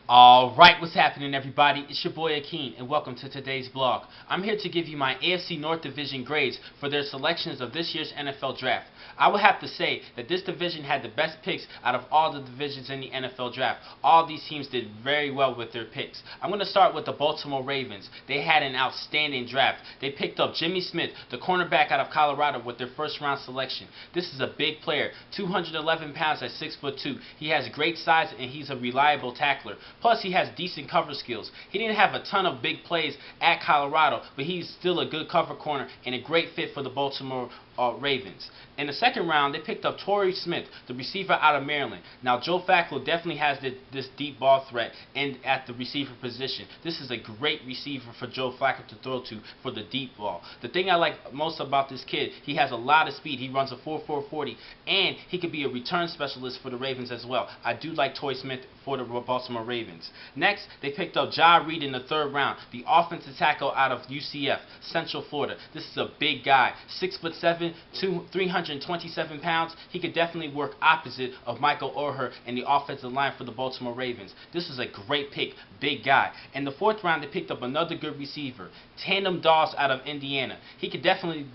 Alright, what's happening everybody? It's your boy Acing and welcome to today's vlog. I'm here to give you my AFC North Division grades for their selections of this year's NFL Draft. I would have to say that this division had the best picks out of all the divisions in the NFL Draft. All these teams did very well with their picks. I'm going to start with the Baltimore Ravens. They had an outstanding draft. They picked up Jimmy Smith, the cornerback out of Colorado, with their first round selection. This is a big player, 211 pounds at 6'2". He has great size and he's a reliable tackler. Plus, he has decent cover skills. He didn't have a ton of big plays at Colorado, but he's still a good cover corner and a great fit for the Baltimore Ravens. In the second round, they picked up Torrey Smith, the receiver out of Maryland. Now, Joe Flacco definitely has this deep ball threat at the receiver position. This is a great receiver for Joe Flacco to throw to for the deep ball. The thing I like most about this kid, he has a lot of speed. He runs a 4.4 40, and he could be a return specialist for the Ravens as well. I do like Torrey Smith for the Baltimore Ravens. Next, they picked up Ja Reed in the third round, the offensive tackle out of UCF, Central Florida. This is a big guy, 6'7", 327 pounds. He could definitely work opposite of Michael Orher in the offensive line for the Baltimore Ravens. This is a great pick, big guy. In the fourth round, they picked up another good receiver, Tandem Doss out of Indiana. He could definitely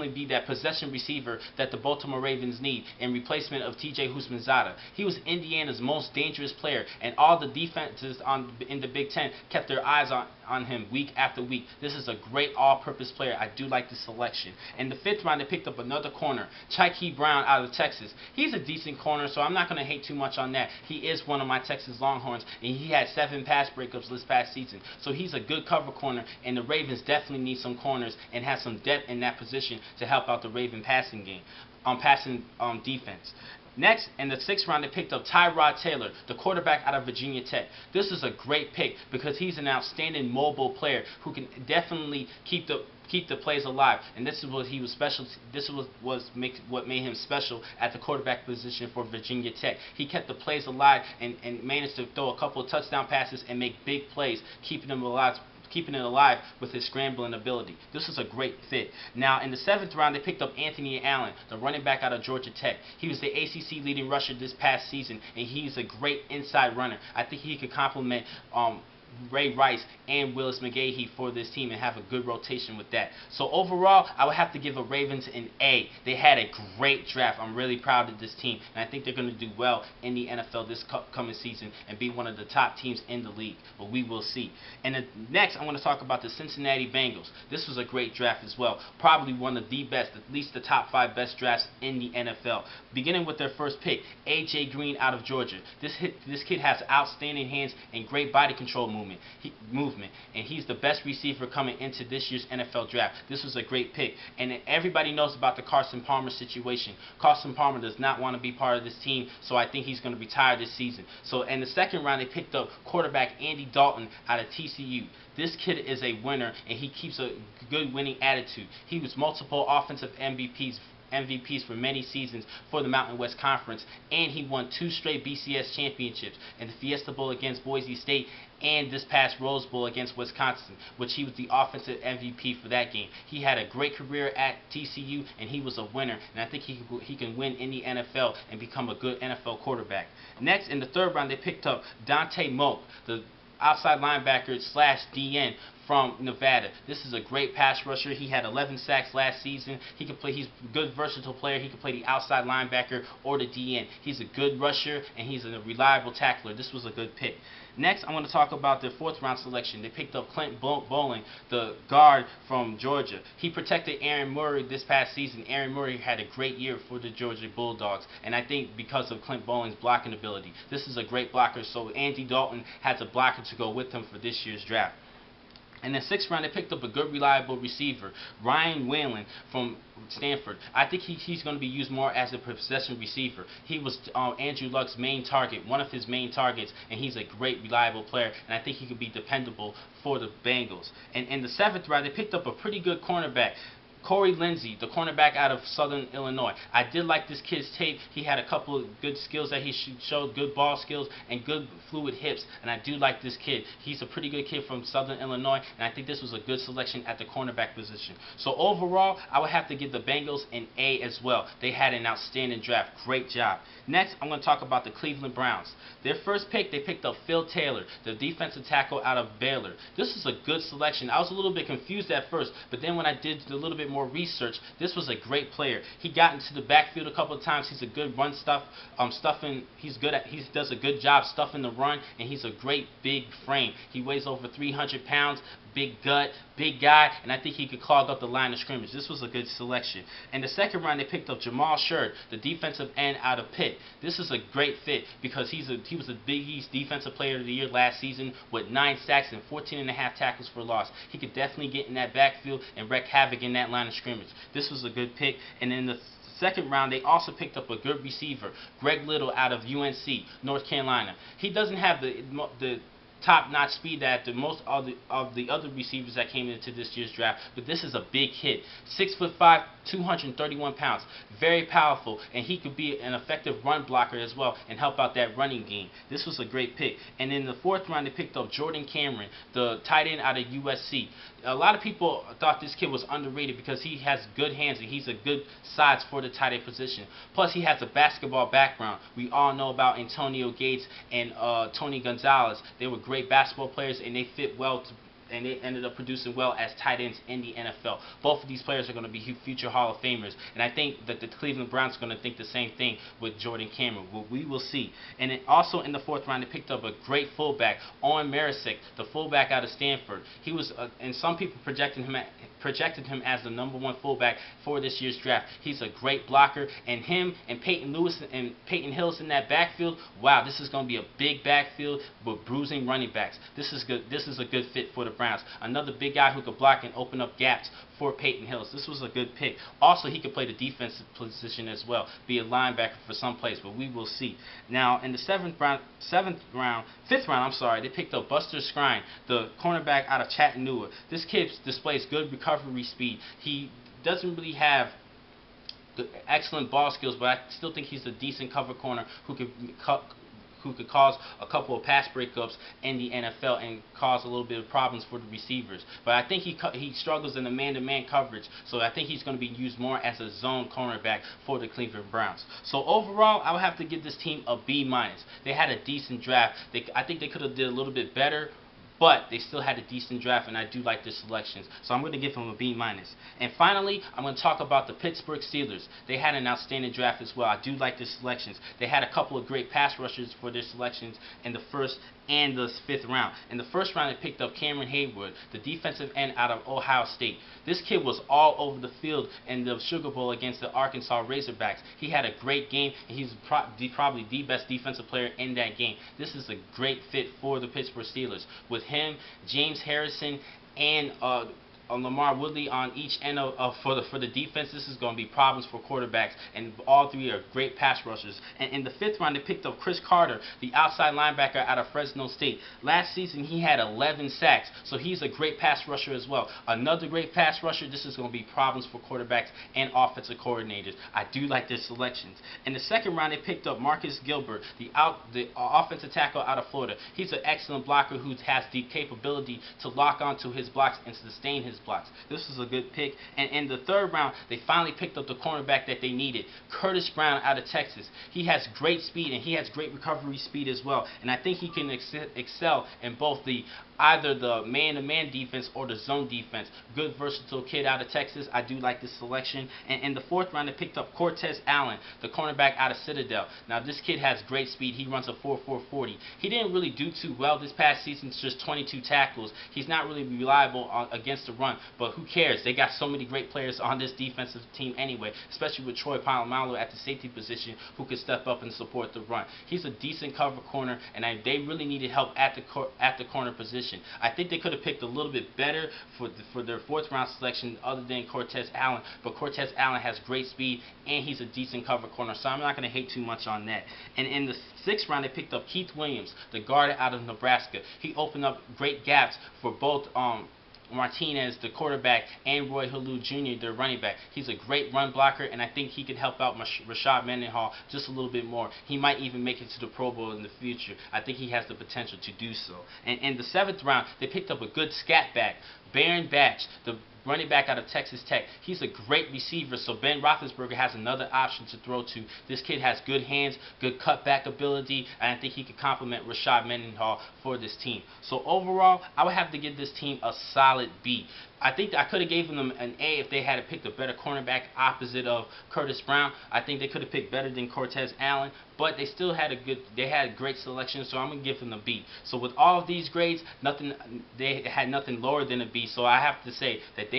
be that possession receiver that the Baltimore Ravens need in replacement of T.J. Houshmandzadeh. He was Indiana's most dangerous player, and all the defenses in the Big Ten kept their eyes on him week after week. This is a great all-purpose player. I do like the selection. In the fifth round, they picked up another corner, Chykie Brown out of Texas. He's a decent corner, so I'm not going to hate too much on that. He is one of my Texas Longhorns, and he had 7 pass breakups this past season. So he's a good cover corner, and the Ravens definitely need some corners and have some depth in that position to help out the Raven passing game, defense. Next, in the sixth round, they picked up Tyrod Taylor, the quarterback out of Virginia Tech. This is a great pick because he's an outstanding mobile player who can definitely keep the plays alive, and this is what he was special. This was what made him special at the quarterback position for Virginia Tech. He kept the plays alive and managed to throw a couple of touchdown passes and make big plays, keeping it alive with his scrambling ability. This is a great fit. Now, in the seventh round, they picked up Anthony Allen, the running back out of Georgia Tech. He was the ACC leading rusher this past season, and he's a great inside runner. I think he could complement Ray Rice and Willis McGahee for this team and have a good rotation with that. So overall, I would have to give the Ravens an A. They had a great draft. I'm really proud of this team, and I think they're going to do well in the NFL this coming season and be one of the top teams in the league. But we will see. And next, I want to talk about the Cincinnati Bengals. This was a great draft as well. Probably one of the best, at least the top 5 best drafts in the NFL. Beginning with their first pick, A.J. Green out of Georgia. This kid has outstanding hands and great body control movement, and he's the best receiver coming into this year's NFL Draft. This was a great pick, and everybody knows about the Carson Palmer situation. Carson Palmer does not want to be part of this team, so I think he's going to retire this season. So in the second round, they picked up quarterback Andy Dalton out of TCU. This kid is a winner, and he keeps a good winning attitude. He was multiple offensive MVPs for many seasons for the Mountain West Conference, and he won 2 straight BCS championships in the Fiesta Bowl against Boise State and this past Rose Bowl against Wisconsin, which he was the offensive MVP for that game. He had a great career at TCU, and he was a winner, and I think he can win in the NFL and become a good NFL quarterback. Next, in the third round, they picked up Dante Moak, the outside linebacker / DN from Nevada. This is a great pass rusher. He had 11 sacks last season. He's a good versatile player. He can play the outside linebacker or the DN. He's a good rusher, and he's a reliable tackler. This was a good pick. Next, I want to talk about their fourth round selection. They picked up Clint Bowling, the guard from Georgia. He protected Aaron Murray this past season. Aaron Murray had a great year for the Georgia Bulldogs, and I think because of Clint Bowling's blocking ability. This is a great blocker, so Andy Dalton has a blocker to go with him for this year's draft. In the sixth round, they picked up a good, reliable receiver, Ryan Whalen from Stanford. I think he's going to be used more as a possession receiver. He was Andrew Luck's main target, one of his main targets, and he's a great, reliable player, and I think he could be dependable for the Bengals. And in the seventh round, they picked up a pretty good cornerback, Corey Lindsey, the cornerback out of Southern Illinois. I did like this kid's tape. He had a couple of good skills that he showed, good ball skills and good fluid hips, and I do like this kid. He's a pretty good kid from Southern Illinois, and I think this was a good selection at the cornerback position. So overall, I would have to give the Bengals an A as well. They had an outstanding draft. Great job. Next, I'm going to talk about the Cleveland Browns. Their first pick, they picked up Phil Taylor, the defensive tackle out of Baylor. This was a good selection. I was a little bit confused at first, but then when I did a little bit more research, this was a great player. He got into the backfield a couple of times. He's a good run stuffing. He does a good job stuffing the run, and he's a great big frame. He weighs over 300 pounds, big gut, big guy, and I think he could clog up the line of scrimmage. This was a good selection. In the second round, they picked up Jamal Shurd, the defensive end out of Pitt. This is a great fit because he was a Big East Defensive Player of the Year last season with 9 sacks and 14.5 tackles for loss. He could definitely get in that backfield and wreak havoc in that line of scrimmage. This was a good pick. And in the second round, they also picked up a good receiver, Greg Little out of UNC, North Carolina. He doesn't have the top-notch speed that most of the other receivers that came into this year's draft, but this is a big hit. 6'5", 231 pounds, very powerful, and he could be an effective run blocker as well and help out that running game. This was a great pick. And in the fourth round, they picked up Jordan Cameron, the tight end out of USC. A lot of people thought this kid was underrated because he has good hands and he's a good size for the tight end position. Plus, he has a basketball background. We all know about Antonio Gates and Tony Gonzalez. They were great basketball players and they fit well and they ended up producing well as tight ends in the NFL. Both of these players are going to be future Hall of Famers, and I think that the Cleveland Browns are going to think the same thing with Jordan Cameron. Well, we will see. And then also in the fourth round, they picked up a great fullback, Owen Marisick, the fullback out of Stanford. He was, and some people projected him as the #1 fullback for this year's draft. He's a great blocker, and him and Peyton Hillis in that backfield. Wow, this is going to be a big backfield with bruising running backs. This is good. This is a good fit for the Browns. Another big guy who could block and open up gaps for Peyton Hillis. This was a good pick. Also, he could play the defensive position as well, be a linebacker for some place, but we will see. Now, in the fifth round, they picked up Buster Skrine, the cornerback out of Chattanooga. This kid displays good recovery speed. He doesn't really have excellent ball skills, but I still think he's a decent cover corner who could cause a couple of pass breakups in the NFL and cause a little bit of problems for the receivers. But I think he struggles in the man-to-man coverage, so I think he's going to be used more as a zone cornerback for the Cleveland Browns. So overall, I would have to give this team a B-. They had a decent draft. I think they could have did a little bit better, but they still had a decent draft, and I do like their selections. So I'm going to give them a B-. And finally, I'm going to talk about the Pittsburgh Steelers. They had an outstanding draft as well. I do like their selections. They had a couple of great pass rushers for their selections in the first and the fifth round. In the first round, they picked up Cameron Haywood, the defensive end out of Ohio State. This kid was all over the field in the Sugar Bowl against the Arkansas Razorbacks. He had a great game, and he's probably the best defensive player in that game. This is a great fit for the Pittsburgh Steelers. With him, James Harrison, and Lamar Woodley on each end for the defense, this is going to be problems for quarterbacks, and all three are great pass rushers. And in the fifth round, they picked up Chris Carter, the outside linebacker out of Fresno State. Last season, he had 11 sacks, so he's a great pass rusher as well. Another great pass rusher. This is going to be problems for quarterbacks and offensive coordinators. I do like their selections. In the second round, they picked up Marcus Gilbert, the offensive tackle out of Florida. He's an excellent blocker who has the capability to lock onto his blocks and sustain his blocks. This was a good pick. And in the third round, they finally picked up the cornerback that they needed, Curtis Brown out of Texas. He has great speed and he has great recovery speed as well. And I think he can excel in both either the man-to-man defense or the zone defense. Good versatile kid out of Texas. I do like this selection. And in the fourth round, they picked up Cortez Allen, the cornerback out of Citadel. Now, this kid has great speed. He runs a 4.40. He didn't really do too well this past season. It's just 22 tackles. He's not really reliable against the run, but who cares? They got so many great players on this defensive team anyway, especially with Troy Polamalu at the safety position who could step up and support the run. He's a decent cover corner, and they really needed help at the corner position. I think they could have picked a little bit better for their fourth round selection other than Cortez Allen, but Cortez Allen has great speed and he's a decent cover corner, so I'm not going to hate too much on that. And in the sixth round, they picked up Keith Williams, the guard out of Nebraska. He opened up great gaps for both Martinez, the quarterback, and Roy Halou Jr., their running back. He's a great run blocker, and I think he could help out Rashad Mendenhall just a little bit more. He might even make it to the Pro Bowl in the future. I think he has the potential to do so. And in the 7th round, they picked up a good scat back, Baron Batch, the running back out of Texas Tech. He's a great receiver, so Ben Roethlisberger has another option to throw to. This kid has good hands, good cutback ability, and I think he could complement Rashad Mendenhall for this team. So overall, I would have to give this team a solid B. I think I could have given them an A if they had picked a better cornerback opposite of Curtis Brown. I think they could have picked better than Cortez Allen, but they still had a great selection, so I'm gonna give them a B. So with all of these grades, they had nothing lower than a B. So I have to say that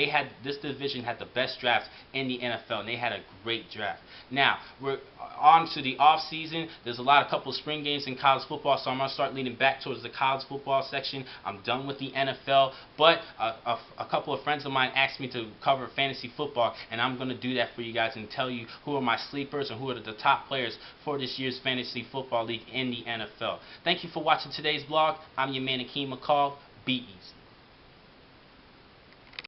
this division had the best draft in the NFL, and they had a great draft. Now we're on to the off season. There's a couple spring games in college football, so I'm gonna start leaning back towards the college football section. I'm done with the NFL, but a couple of friends of mine asked me to cover fantasy football, and I'm going to do that for you guys and tell you who are my sleepers and who are the top players for this year's fantasy football league in the NFL. Thank you for watching today's vlog. I'm your man, Akeem McCall. Be easy.